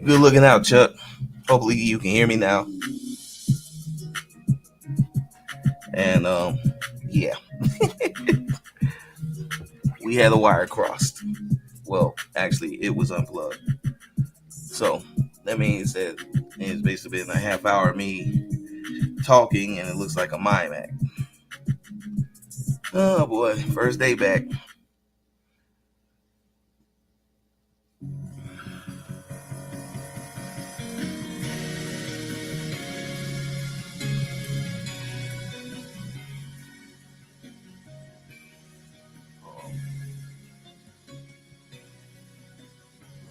Good looking out, Chuck. Hopefully you can hear me now. And yeah, we had a wire crossed. Well, actually, it was unplugged. So that means that it's basically been a half hour of me talking, and it looks like a mime act. Oh boy, first day back.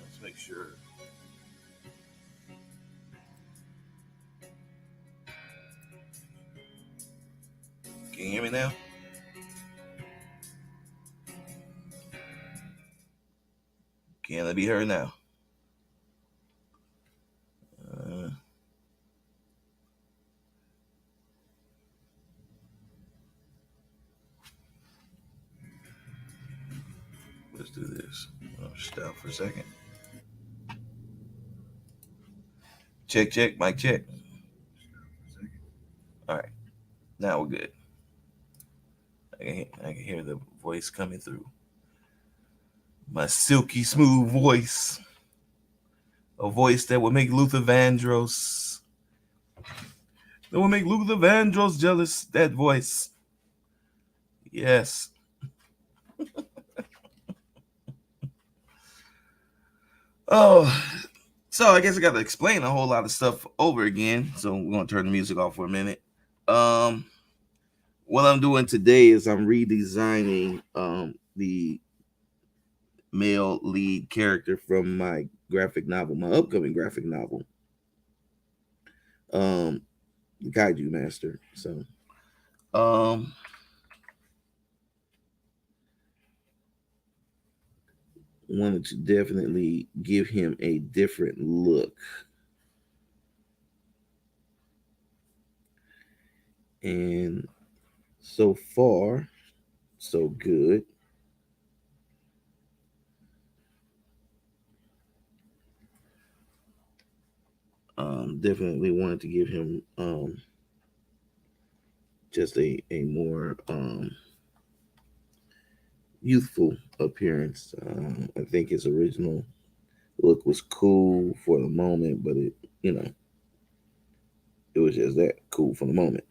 Let's make sure. Can you hear me now? Can I be heard now? Uh, let's do this. I'll stop for a second. Check, check, mic check. All right, now we're good. I can hear the voice coming through. My silky smooth voice. A voice that would make Luther Vandross. That would make Luther Vandross jealous, that voice. Yes. Oh, so I guess I got to explain a whole lot of stuff over again. So we're going to turn the music off for a minute. What I'm doing today is I'm redesigning the male lead character from my graphic novel, my upcoming graphic novel, Kaiju Master. So, wanted to definitely give him a different look. And so far, so good. Definitely wanted to give him just a more youthful appearance. I think his original look was cool for the moment, but it was just that cool for the moment,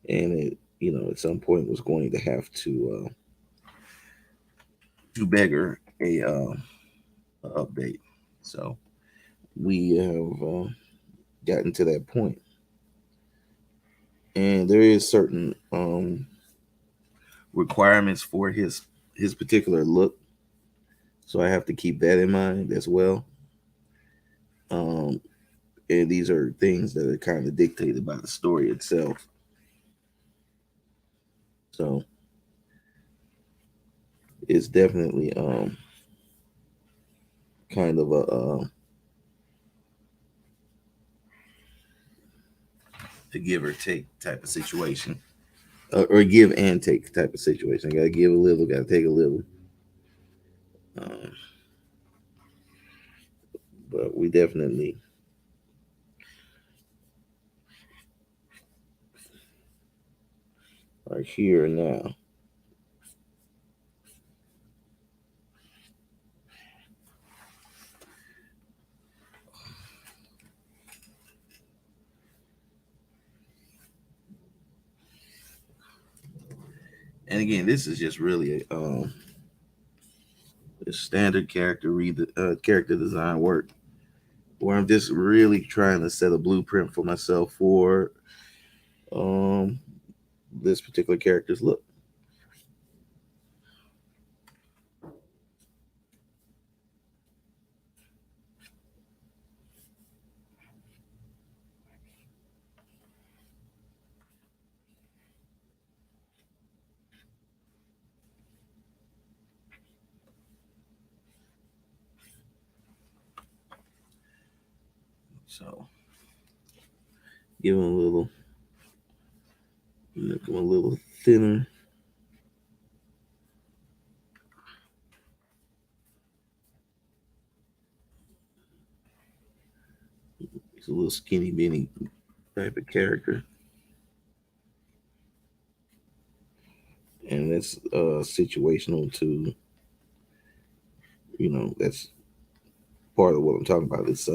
and it at some point was going to have to beggar a update. So we have gotten to that point, and there is certain requirements for his particular look, so I have to keep that in mind as well. Um, and these are things that are kind of dictated by the story itself. So it's definitely kind of a give or take type of situation, or give and take type of situation. I gotta give a little, gotta take a little. Um, but we definitely are here now. And again, this is just really a standard character design work, where I'm just really trying to set a blueprint for myself for um, this particular character's look. So give him a little Make them a little thinner. He's a little skinny bitty type of character. And that's situational to, that's part of what I'm talking about. It's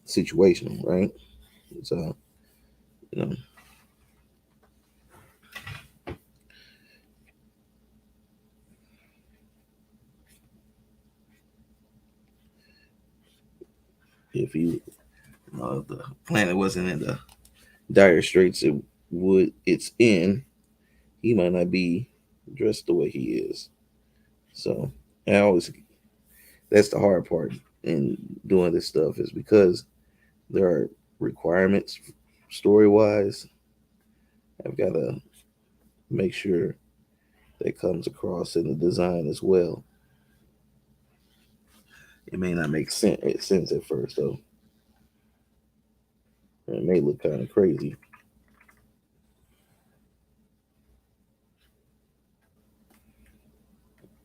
situational, right? It's you know, if if the planet wasn't in the dire straits it's in, he might not be dressed the way he is. So I always that's the hard part in doing this stuff is because there are requirements story wise. I've got to make sure that comes across in the design as well. It may not make sense at first though. It may look kind of crazy,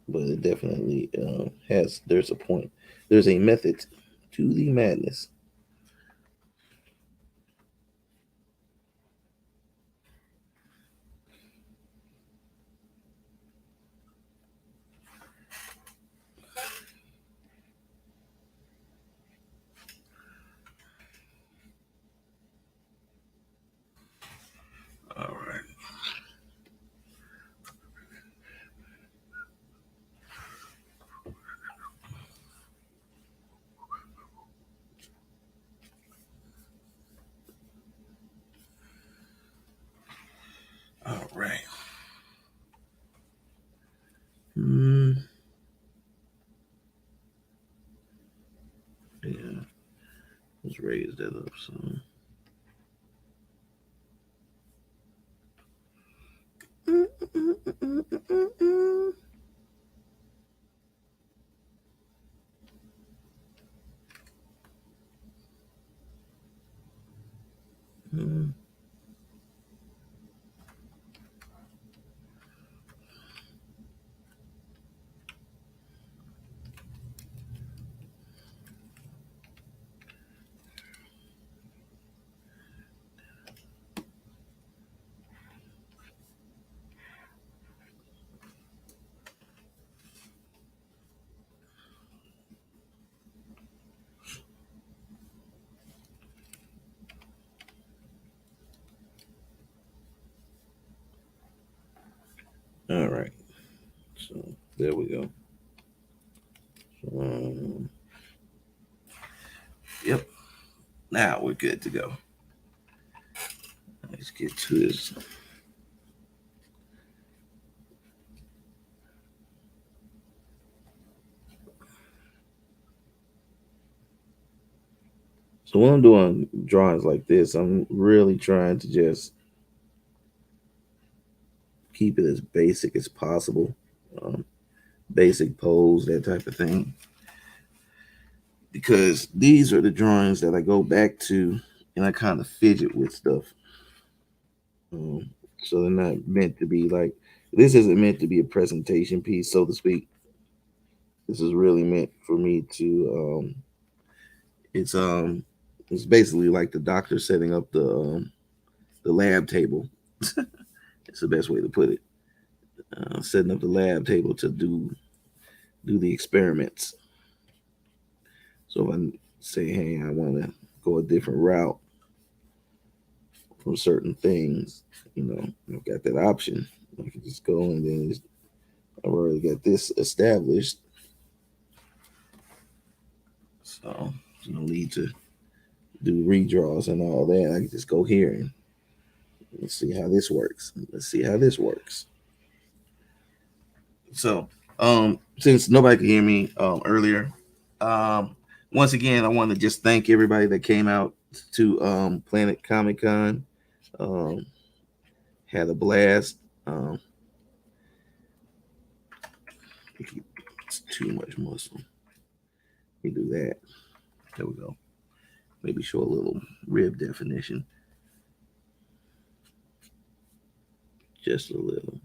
but it definitely has. There's a point. There's a method to the madness. All right. All right. Mm, yeah. Let's raise that up some. Mm. All right. So there we go. Um, yep. Now we're good to go. Let's get to this. So when I'm doing drawings like this, I'm really trying to just keep it as basic as possible. Um, Basic pose, that type of thing. Because these are the drawings that I go back to and I kind of fidget with stuff. Um, so they're not meant to be like, this isn't meant to be a presentation piece, so to speak. This is really meant for me to, it's, um, it's basically like the doctor setting up the lab table. It's the best way to put it. Setting up the lab table to do the experiments. So if I say, hey, I want to go a different route from certain things, I've got that option. I can just go and then I've already got this established. So there's no need to do redraws and all that. I can just go here and let's see how this works. Let's see how this works. So since nobody could hear me earlier, um, once again, I want to just thank everybody that came out to Planet Comic Con. Um, had a blast. It's too much muscle. We do that. There we go. Maybe show a little rib definition. just a little.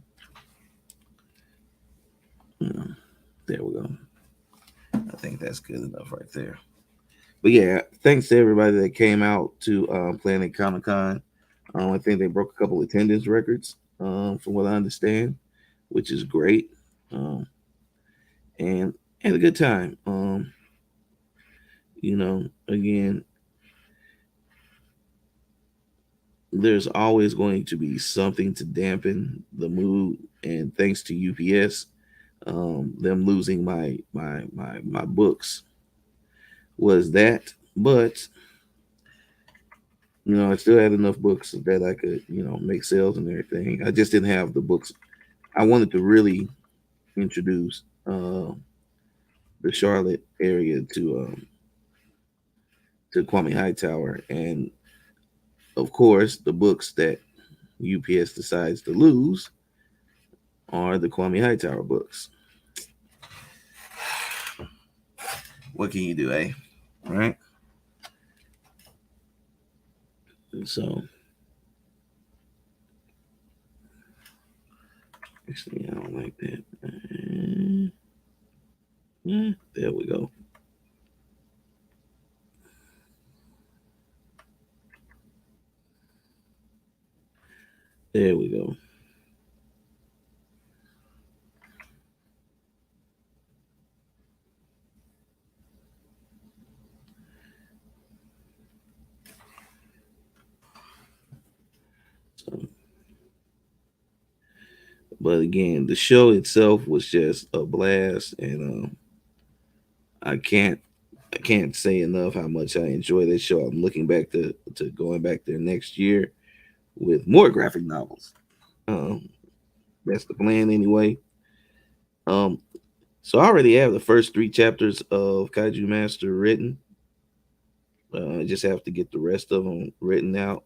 Mm, there we go. I think that's good enough right there. But yeah, thanks to everybody that came out to Planet Comic Con. I think they broke a couple attendance records, from what I understand, which is great. Um, and had a good time. Again, there's always going to be something to dampen the mood, and thanks to UPS, them losing my books was that. But I still had enough books that I could make sales and everything. I just didn't have the books. I wanted to really introduce the Charlotte area to Kwame Hightower, and of course, the books that UPS decides to lose are the Kwame Hightower books. What can you do, eh? Right? So, actually, I don't like that. There we go. There we go. So, but again, the show itself was just a blast, and I can't I can't say enough how much I enjoy this show. I'm looking back to going back there next year with more graphic novels. Um, that's the plan anyway. Um, so I already have the first three chapters of Kaiju Master written. I just have to get the rest of them written out,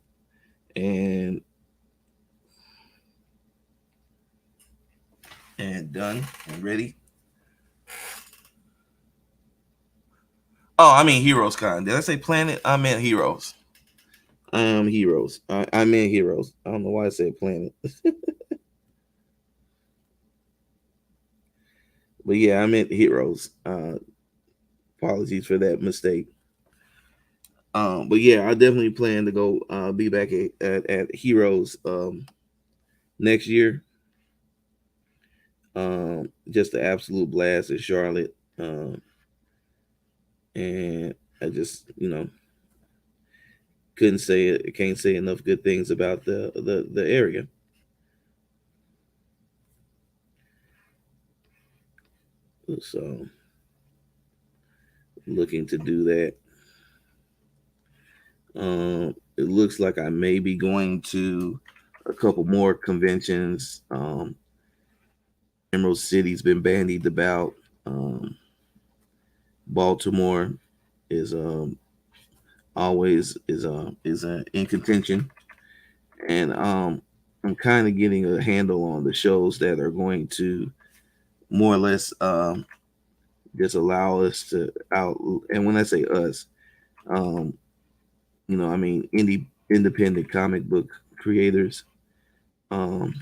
and done and ready. Oh, I mean Heroes Con. Did I say Planet? I meant Heroes. Heroes. I meant Heroes. I don't know why I said Planet. But yeah, I meant Heroes. Apologies for that mistake. But yeah, I definitely plan to go be back at Heroes next year. Just an absolute blast in Charlotte. And I just couldn't say it. Can't say enough good things about the area. So looking to do that. It looks like I may be going to a couple more conventions. Emerald City's been bandied about. Um, Baltimore is always is in contention, and I'm kind of getting a handle on the shows that are going to more or less just allow us to out. And when I say us, um, I mean independent comic book creators. Um,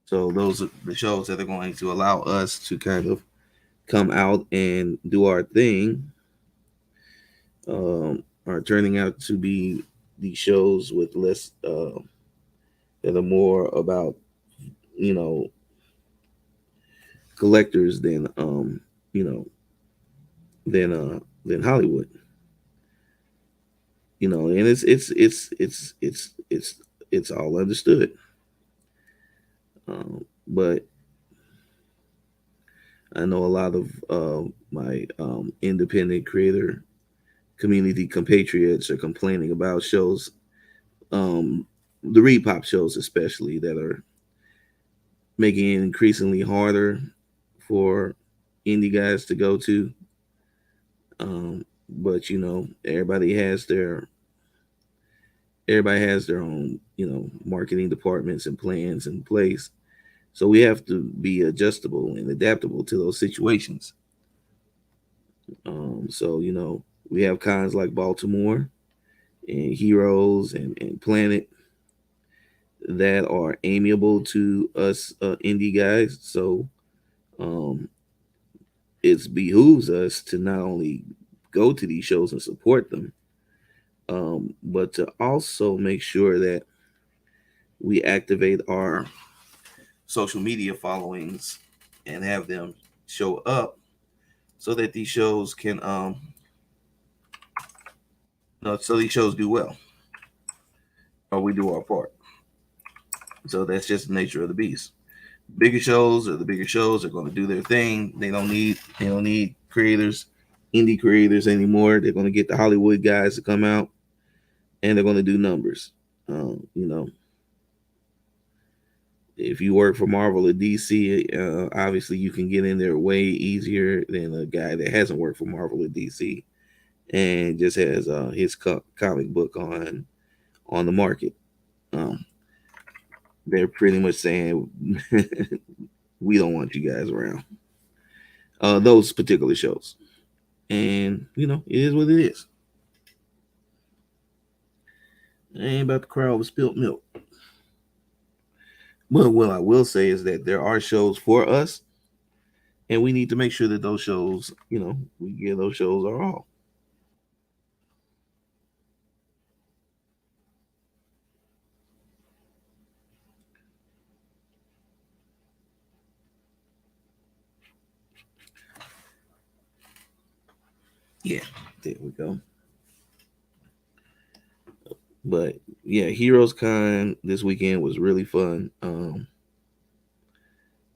so those are the shows that are going to allow us to kind of come out and do our thing. Are turning out to be these shows with less that are more about you know collectors you know than Hollywood. And it's all understood. But I know a lot of my independent creator community compatriots are complaining about shows, the repop shows especially, that are making it increasingly harder for indie guys to go to. But everybody has their own marketing departments and plans in place. So we have to be adjustable and adaptable to those situations. So we have cons like Baltimore and Heroes and Planet, that are amiable to us indie guys. So um, it behooves us to not only go to these shows and support them, but to also make sure that we activate our social media followings and have them show up so that these shows can no, so these shows do well, or we do our part. So that's just the nature of the beast. Bigger shows are going to do their thing. They don't need creators, indie creators anymore. They're going to get the Hollywood guys to come out and they're going to do numbers. You know, if you work for Marvel or DC, obviously you can get in there way easier than a guy that hasn't worked for Marvel or DC and just has his comic book on the market. Um, they're pretty much saying we don't want you guys around. Those particular shows, and you know it is what it is. It ain't about the crowd with spilt milk. But what I will say is that there are shows for us, and we need to make sure that those shows, you know, we give those shows our all. Yeah, there we go. But yeah, Heroes Con this weekend was really fun.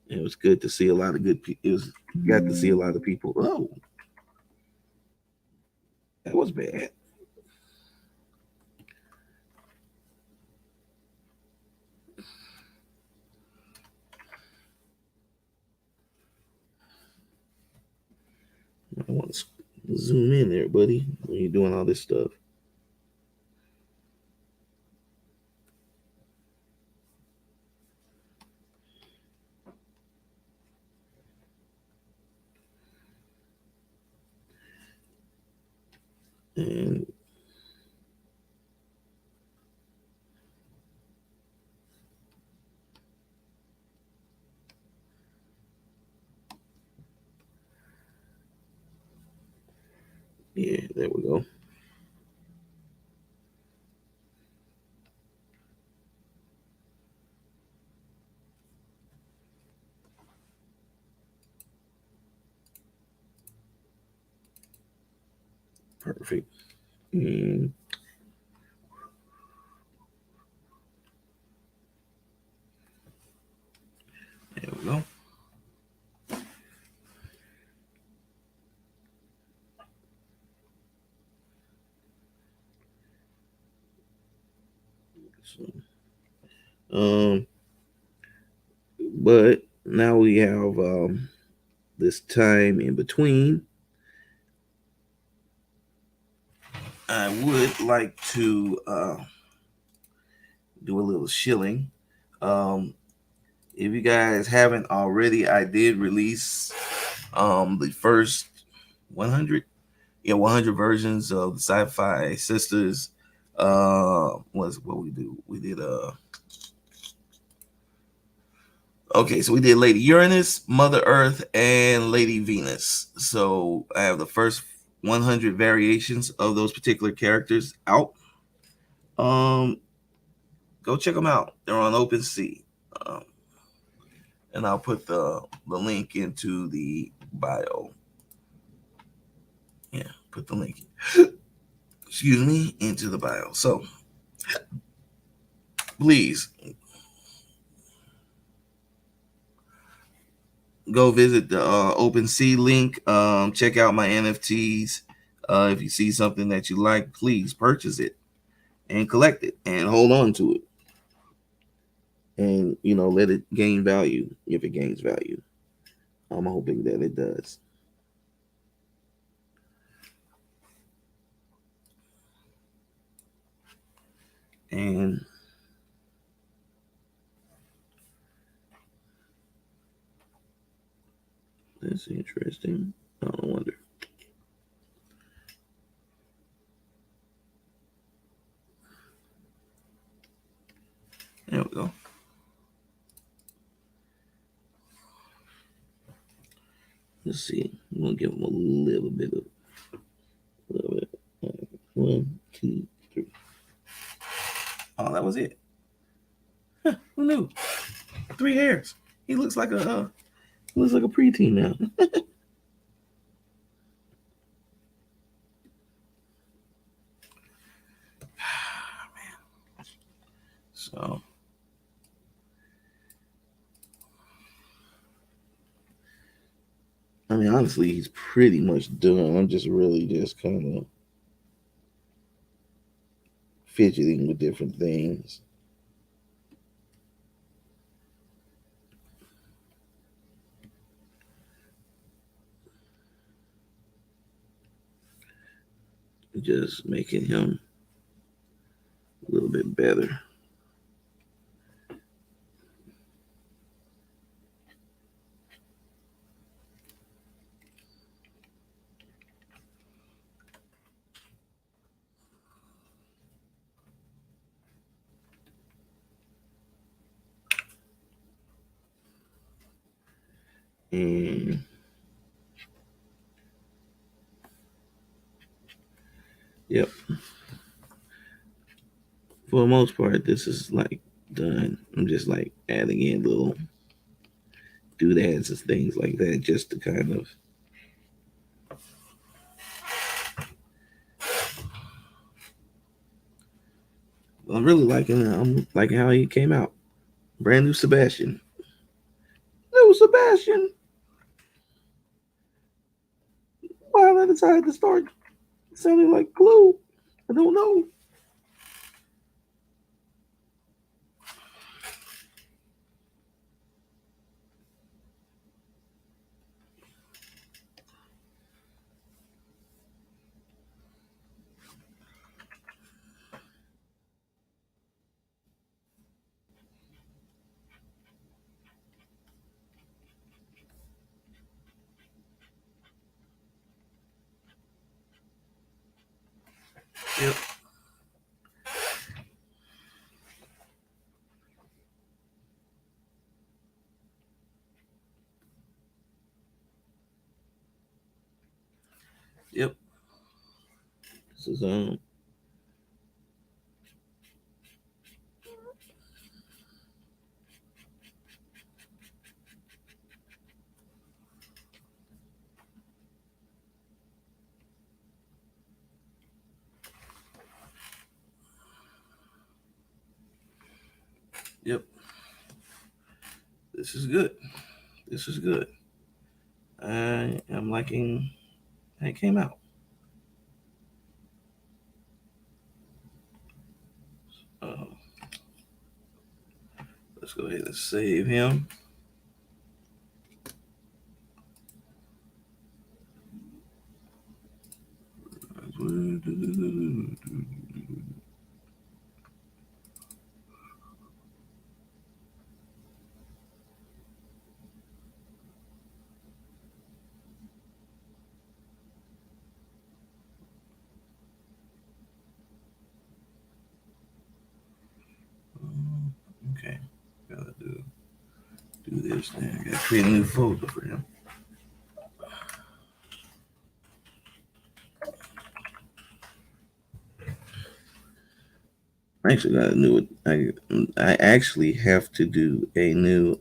It was good to see a lot of good people. It was got to see a lot of people. Oh, that was bad. I want to zoom in there, buddy, when you're doing all this stuff. And yeah, there we go. Perfect. And there we go. So, um, but now we have this time in between. I would like to do a little shilling. Um, if you guys haven't already, I did release the first 100, 100 versions of the Sci-Fi Sisters. Was what we do? We did okay, so we did Lady Uranus, Mother Earth, and Lady Venus. So I have the first 100 variations of those particular characters out. Um, go check them out. They're on OpenSea. Um, and I'll put the link into the bio. Yeah, put the link. Excuse me, into the bio. So please go visit the OpenSea link. Check out my NFTs. If you see something that you like, please purchase it and collect it and hold on to it. And you know, let it gain value if it gains value. I'm hoping that it does. And that's interesting. I don't wonder. There we Let's see. I'm gonna give him a little bit. One, two, three. Oh, that was it. Huh, who knew? 3 hairs. He looks like a preteen now. So, I mean, honestly, he's pretty much done. I'm just really just kind of fidgeting with different things. Just making him a little bit better. And yep. For the most part, this is like done. I'm just like adding in little doodads and things like that just to kind of I'm really liking it. I'm liking how he came out. Brand new Sebastian. New Sebastian. Why did I decide to start sounding like glue? I don't know. Yep. Yep. This is Yep. This is good. This is good. I am liking how it came out. Uh, let's go ahead and save him. Okay, gotta do this now. I gotta create a new folder for him. I actually got a new. I actually have to do a new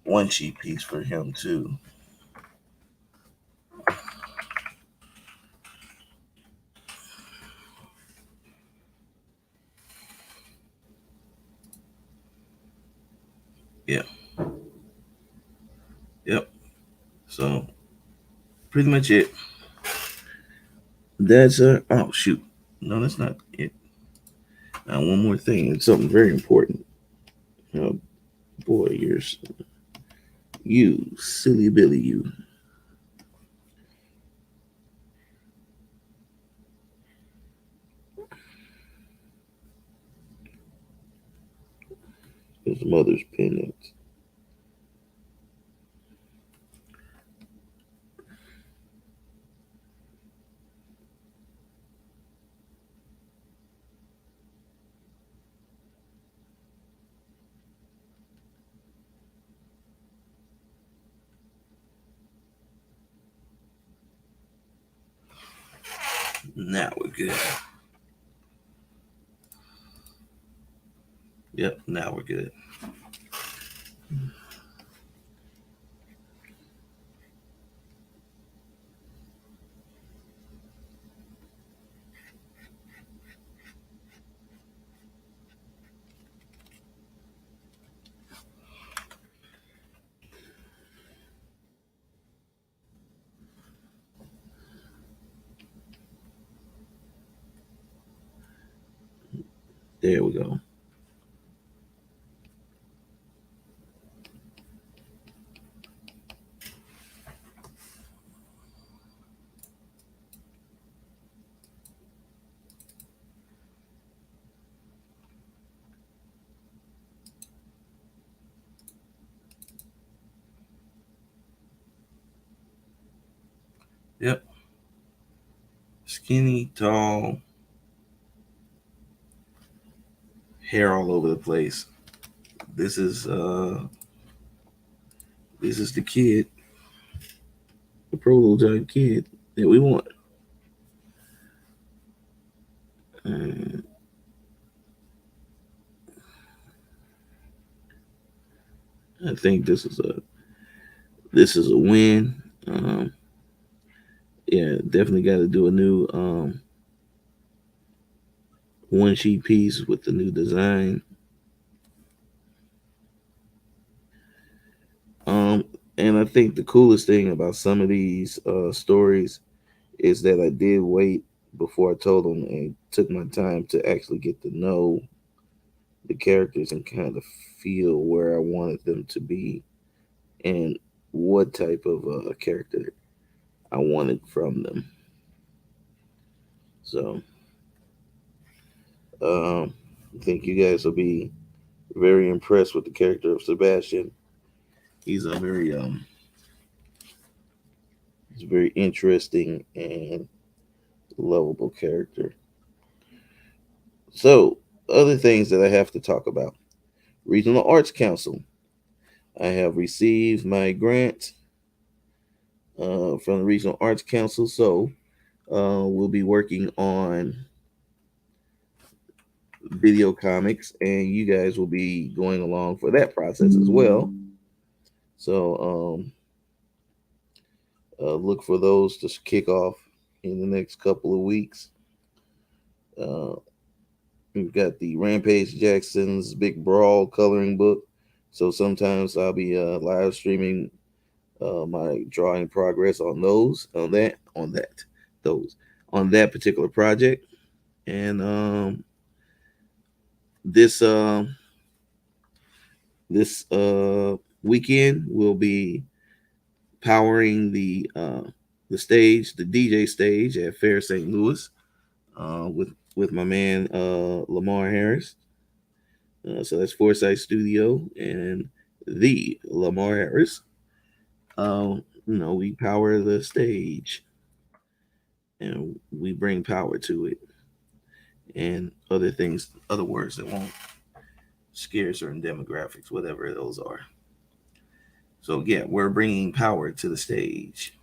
one sheet piece for him too. Yeah. Yep. So pretty much it. That's oh shoot. No, that's not it. Now one more thing. It's something very important. Oh boy, you silly Billy, you. His mother's pendants. Now we're good. Yep, now we're good. There we go. Yep. Skinny, tall, hair all over the place. This is uh this is the kid, the prototype kid that we want. And I think this is a win. Yeah, definitely got to do a new one sheet piece with the new design. Um, and I think the coolest thing about some of these stories is that I did wait before I told them and took my time to actually get to know the characters and kind of feel where I wanted them to be and what type of character I wanted from them. So I think you guys will be very impressed with the character of Sebastian. He's a very he's a very interesting and lovable character. So other things that I have to talk about: Regional Arts Council. I have received my grant from the Regional Arts Council, so we'll be working on video comics, and you guys will be going along for that process as well. So look for those to kick off in the next couple of weeks. Uh, we've got the Rampage Jackson's Big Brawl coloring book. So sometimes I'll be live streaming my drawing progress on those, on that particular project. And this this weekend we'll be powering the stage, the DJ stage at Fair St. Louis, with my man Lamar Harris. So that's Foresight Studio and the Lamar Harris. We power the stage and we bring power to it, and other things, other words that won't scare certain demographics, whatever those are. So yeah, we're bringing power to the stage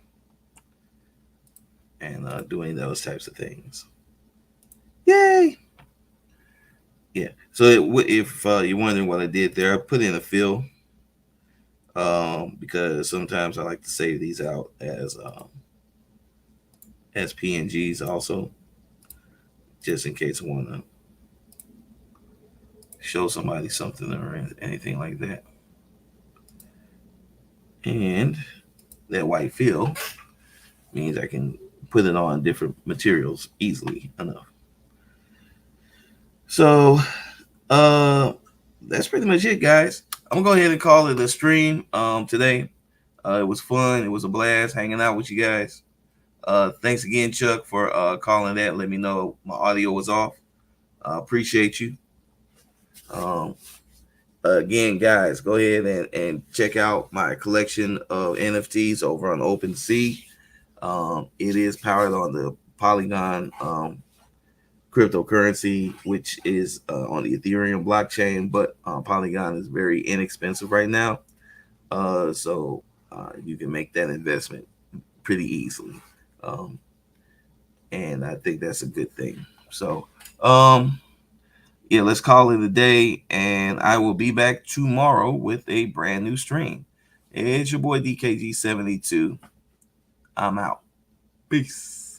and doing those types of things. Yay! Yeah. So if you're wondering what I did there, I put in a fill because sometimes I like to save these out as PNGs also, just in case I want to show somebody something or anything like that. And that white fill means I can put it on different materials easily enough. So that's pretty much it, guys. I'm gonna go ahead and call it a stream today. It was fun. It was a blast hanging out with you guys. Thanks again, Chuck, for calling that. Let me know my audio was off. Appreciate you. Um, Again, guys, go ahead and check out my collection of NFTs over on OpenSea. It is powered on the Polygon cryptocurrency, which is on the Ethereum blockchain, but Polygon is very inexpensive right now. So you can make that investment pretty easily. Um, and I think that's a good thing. So, yeah, let's call it a day, and I will be back tomorrow with a brand new stream. It's your boy DKG72. I'm out. Peace.